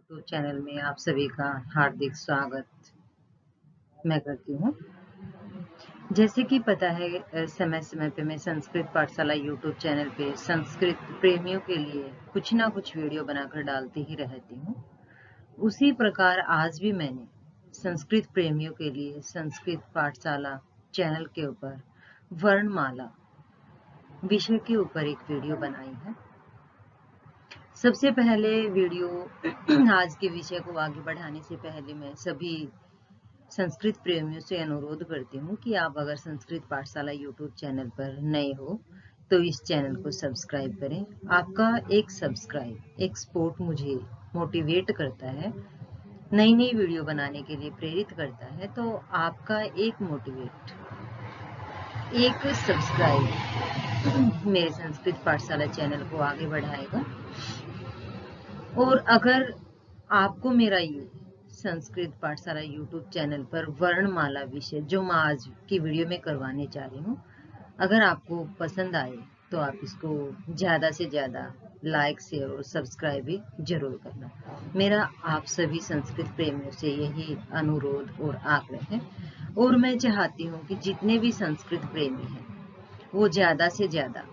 YouTube channel में आप सभी का हार्दिक स्वागत मैं करती हूँ। जैसे कि पता है समय समय पे मैं संस्कृत पाठशाला यूट्यूब चैनल पे संस्कृत प्रेमियों के लिए कुछ ना कुछ वीडियो बनाकर डालती ही रहती हूँ। उसी प्रकार आज भी मैंने संस्कृत प्रेमियों के लिए संस्कृत पाठशाला चैनल के ऊपर वर्णमाला विषय के ऊपर एक वीडियो बनाई है। सबसे पहले वीडियो आज के विषय को आगे बढ़ाने से पहले मैं सभी संस्कृत प्रेमियों से अनुरोध करती हूँ कि आप अगर संस्कृत पाठशाला यूट्यूब चैनल पर नए हो तो इस चैनल को सब्सक्राइब करें। आपका एक सब्सक्राइब एक सपोर्ट मुझे मोटिवेट करता है, नई नई वीडियो बनाने के लिए प्रेरित करता है। तो आपका एक मोटिवेट एक सब्सक्राइब मेरे संस्कृत पाठशाला चैनल को आगे बढ़ाएगा। और अगर आपको मेरा ये संस्कृत पाठशाला यूट्यूब चैनल पर वर्णमाला विषय जो मैं आज की वीडियो में करवाने जा रही हूँ, अगर आपको पसंद आए तो आप इसको ज़्यादा से ज़्यादा लाइक शेयर और सब्सक्राइब भी जरूर करना। मेरा आप सभी संस्कृत प्रेमियों से यही अनुरोध और आग्रह है। और मैं चाहती हूँ कि जितने भी संस्कृत प्रेमी हैं वो ज़्यादा से ज़्यादा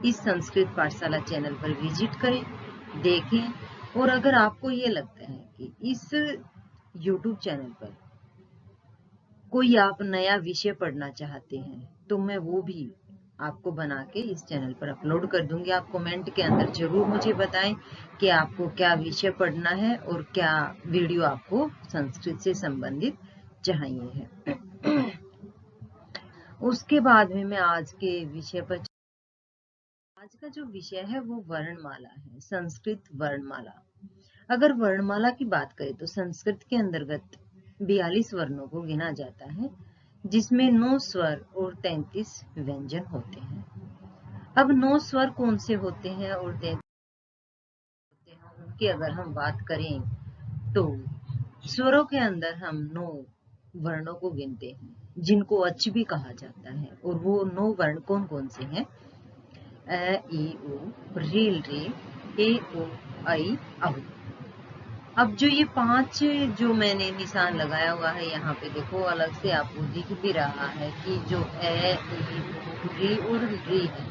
इस संस्कृत पाठशाला चैनल पर विजिट करें, देखें। और अगर आपको ये लगता है कि इस YouTube चैनल पर कोई आप नया विषय पढ़ना चाहते हैं तो मैं वो भी आपको बना के इस चैनल पर अपलोड कर दूंगी। आप कमेंट के अंदर जरूर मुझे बताएं कि आपको क्या विषय पढ़ना है और क्या वीडियो आपको संस्कृत से संबंधित चाहिए है। उसके बाद में मैं आज के विषय पर आज का जो विषय है वो वर्णमाला है, संस्कृत वर्णमाला। अगर वर्णमाला की बात करें तो संस्कृत के अंतर्गत 42 वर्णों को गिना जाता है, जिसमें 9 स्वर और 33 व्यंजन होते हैं। अब 9 स्वर कौन से होते हैं और 33 होते हैं, उनकी अगर हम बात करें तो स्वरों के अंदर हम 9 वर्णों को गिनते हैं जिनको अच भी कहा जाता है। और वो 9 वर्ण कौन कौन से हैं? अ, ई, उ, रील, रे, ए, ओ, आई, औ। अब जो ये 5 जो मैंने निशान लगाया हुआ है यहाँ पे देखो, अलग से आपको दिख भी रहा है कि जो ए, ई, उ, री और री है,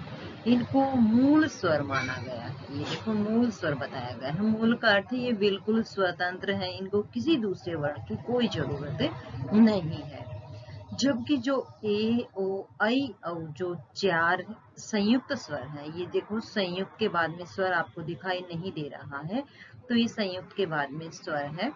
इनको मूल स्वर माना गया है। ये देखो मूल स्वर बताया गया है। मूल का अर्थ ये बिल्कुल स्वतंत्र है, इनको किसी दूसरे वर्ण की कोई जरूरत नहीं है। जबकि जो ए, ओ, आई, औ जो 4 संयुक्त स्वर हैं, ये देखो संयुक्त के बाद में स्वर आपको दिखाई नहीं दे रहा है, तो ये संयुक्त के बाद में स्वर है।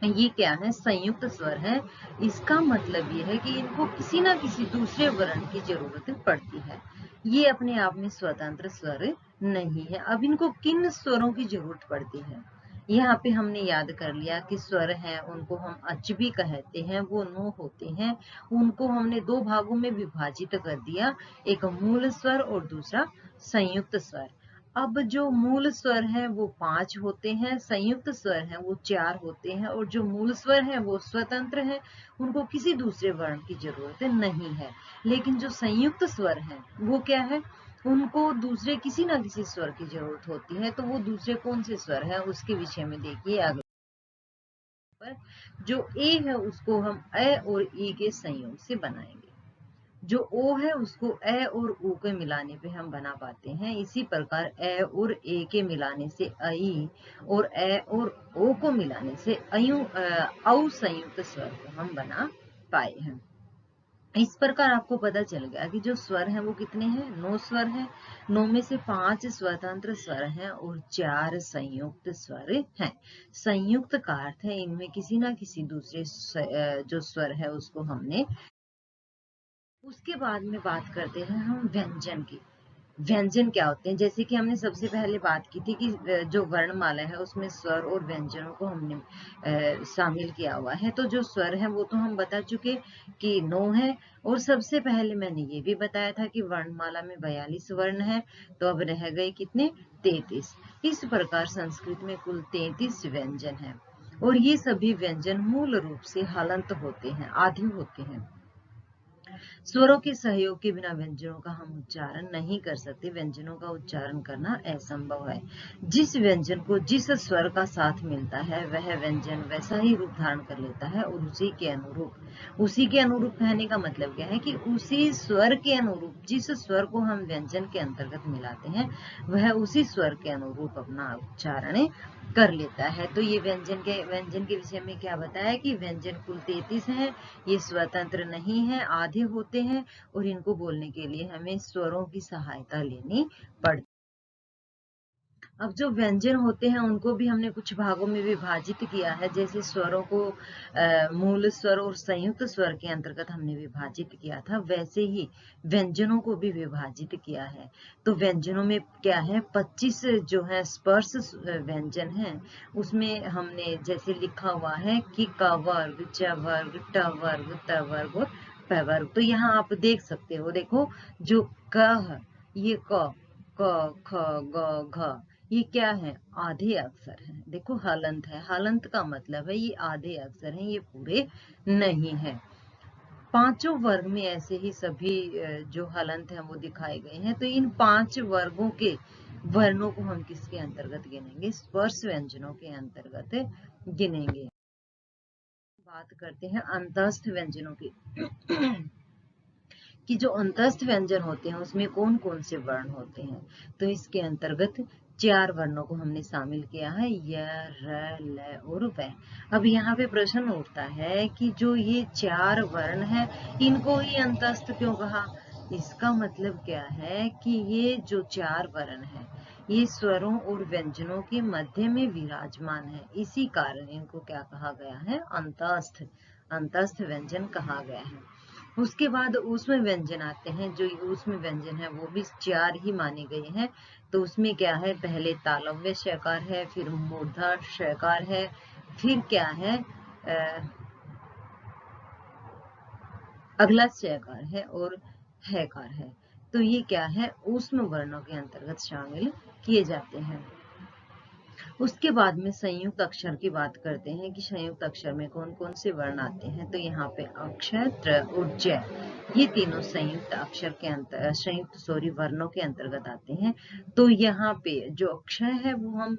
ये क्या है? संयुक्त स्वर है। इसका मतलब ये है कि इनको किसी ना किसी दूसरे वर्ण की जरूरत पड़ती है। ये अपने आप में स्वतंत्र स्वर नहीं है। अब इनको किन स्वरों की जरूरत पड़ती है? यहाँ पे हमने याद कर लिया कि स्वर हैं, उनको हम अच भी कहते हैं, वो 9 होते हैं। उनको हमने 2 भागों में विभाजित कर दिया, एक मूल स्वर और दूसरा संयुक्त स्वर। अब जो मूल स्वर हैं वो 5 होते हैं, संयुक्त स्वर हैं वो 4 होते हैं, और जो मूल स्वर हैं वो स्वतंत्र हैं, उनको किसी दूसरे वर्ण की जरूरत नहीं है। लेकिन जो संयुक्त स्वर हैं वो क्या है? उनको दूसरे किसी ना किसी स्वर की जरूरत होती है। तो वो दूसरे कौन से स्वर हैं उसके विषय में देखिए आगे पर। जो ए है उसको हम अ और ई के संयोग से बनाएंगे। जो ओ है उसको ए और ऊ के मिलाने पे हम बना पाते हैं। इसी प्रकार ए और ए के मिलाने से आई, और ए और ओ को मिलाने से औ संयुक्त स्वर को हम बना पाए हैं। इस प्रकार आपको पता चल गया कि जो स्वर हैं वो कितने हैं? 9 स्वर हैं। 9 में से 5 स्वतंत्र स्वर हैं और 4 संयुक्त स्वर हैं। संयुक्त का अर्थ है इनमें किसी ना किसी दूसरे जो स्वर है उसको हमने। उसके बाद में बात करते हैं हम व्यंजन की। व्यंजन क्या होते हैं? जैसे कि हमने सबसे पहले बात की थी कि जो वर्णमाला है उसमें स्वर और व्यंजनों को हमने शामिल किया हुआ है। तो जो स्वर है वो तो हम बता चुके कि 9 है। और सबसे पहले मैंने ये भी बताया था कि वर्णमाला में 42 वर्ण है, तो अब रह गए कितने? 33। इस प्रकार संस्कृत में कुल 33 व्यंजन है, और ये सभी व्यंजन मूल रूप से हलंत होते हैं, आदि होते हैं। स्वरों के सहयोग के बिना व्यंजनों का हम उच्चारण नहीं कर सकते। व्यंजनों का उच्चारण करना असंभव है। जिस व्यंजन को जिस स्वर का साथ मिलता है वह व्यंजन वैसा ही रूप धारण कर लेता है और उसी के अनुरूप कहने का मतलब क्या है कि उसी स्वर के अनुरूप, जिस स्वर को हम व्यंजन के अंतर्गत मिलाते हैं वह उसी स्वर के अनुरूप अपना उच्चारण कर लेता है। तो ये व्यंजन के विषय में क्या बताया कि व्यंजन कुल 33 हैं। ये स्वतंत्र नहीं है, आधे होते हैं और इनको बोलने के लिए हमें स्वरों की सहायता लेनी पड़ती है। अब जो व्यंजन होते हैं उनको भी हमने कुछ भागों में विभाजित किया है। जैसे स्वरों को मूल स्वर और संयुक्त स्वर के अंतर्गत हमने विभाजित किया था, वैसे ही व्यंजनों को भी विभाजित किया है। तो व्यंजनों में क्या है, 25 जो है स्पर्श व्यंजन हैं। उसमें हमने जैसे लिखा हुआ है कि क वर्ग, च वर्ग, ट वर्ग, त वर्ग और प वर्ग। तो यहाँ आप देख सकते हो, देखो जो क है, ये क ख ग घ, ये क्या है, आधे अक्षर हैं। देखो हलंत है, हलंत का मतलब है ये आधे अक्षर हैं, ये पूरे नहीं है। पांचों वर्ग में ऐसे ही सभी जो हलंत हैं वो दिखाए गए हैं। तो इन 5 वर्गों के वर्णों को हम किसके अंतर्गत गिनेंगे, स्पर्श व्यंजनों के अंतर्गत गिनेंगे। बात करते हैं अंतस्थ व्यंजनों की कि जो अंतस्थ व्यंजन होते हैं उसमें कौन कौन से वर्ण होते हैं। तो इसके अंतर्गत 4 वर्णों को हमने शामिल किया है, य, र, ल और व। अब यहाँ पे प्रश्न उठता है कि जो ये 4 वर्ण हैं इनको ही अंतस्थ क्यों कहा। इसका मतलब क्या है कि ये जो 4 वर्ण हैं ये स्वरों और व्यंजनों के मध्य में विराजमान है, इसी कारण इनको क्या कहा गया है, अंतस्थ व्यंजन कहा गया है। उसके बाद ऊष्म व्यंजन आते हैं। जो ऊष्म व्यंजन है वो भी 4 ही माने गए हैं। तो उसमें क्या है, पहले तालव्य शकार है, फिर मूर्धा शकार है, फिर क्या है अगला शकार है और हैकार है। तो ये क्या है, ऊष्म वर्णों के अंतर्गत शामिल किए जाते हैं। उसके बाद में संयुक्त अक्षर की बात करते हैं कि संयुक्त अक्षर में कौन कौन से वर्ण आते हैं। तो यहाँ पे अक्षर, त्र और जय, ये तीनों संयुक्त अक्षर के संयुक्त वर्णों के अंतर्गत आते हैं। तो यहाँ पे जो अक्षर है वो हम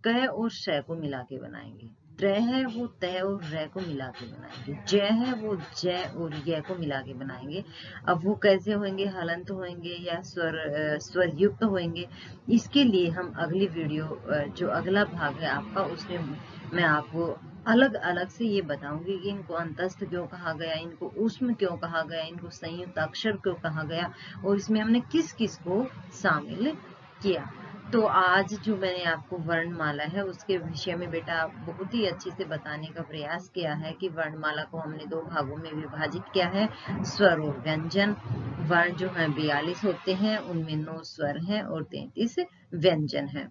क और श को मिला के बनाएंगे, त्र है वो त और र को मिला के बनाएंगे, जय है वो जय और य को मिला के बनाएंगे। अब वो कैसे होंगे, हलंत होंगे या स्वर युक्त होंगे, इसके लिए हम अगली वीडियो जो अगला भाग है आपका, उसमें मैं आपको अलग अलग से ये बताऊंगी कि इनको अंतस्थ क्यों कहा गया, इनको ऊष्म क्यों कहा गया, इनको संयुक्त अक्षर क्यों कहा गया और इसमें हमने किस किस को शामिल किया। तो आज जो मैंने आपको वर्णमाला है उसके विषय में बेटा बहुत ही अच्छे से बताने का प्रयास किया है कि वर्णमाला को हमने 2 भागों में विभाजित किया है। स्वर और व्यंजन। वर्ण जो है 42 होते हैं, उनमें 9 स्वर हैं और 33 व्यंजन हैं।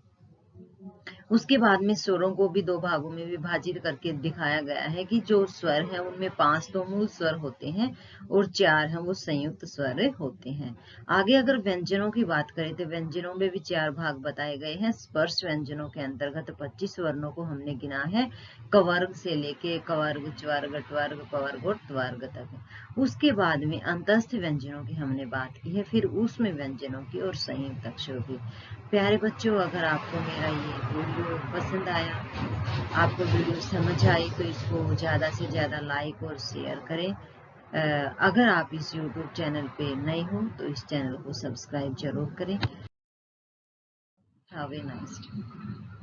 उसके बाद में स्वरों को भी 2 भागों में विभाजित करके दिखाया गया है कि जो स्वर हैं उनमें 5 तो मूल स्वर होते हैं और 4 हैं वो संयुक्त स्वर होते हैं। आगे अगर व्यंजनों की बात करें तो व्यंजनों में भी 4 भाग बताए गए हैं। स्पर्श व्यंजनों के अंतर्गत 25 वर्णों को हमने गिना है, कवर्ग से लेके कवर्ग, च्वर्ग, ट्वर्ग, पवर्ग और त्वर्ग तक। उसके बाद में अंतस्थ व्यंजनों की हमने बात की है, फिर ऊष्म व्यंजनों की और संयुक्त अक्षरों की। प्यारे बच्चों, अगर आपको मेरा ये वीडियो पसंद आया, आपको वीडियो समझ आई तो इसको ज़्यादा से ज़्यादा लाइक और शेयर करें। अगर आप इस YouTube चैनल पे नए हो तो इस चैनल को सब्सक्राइब जरूर करें। Have a nice day.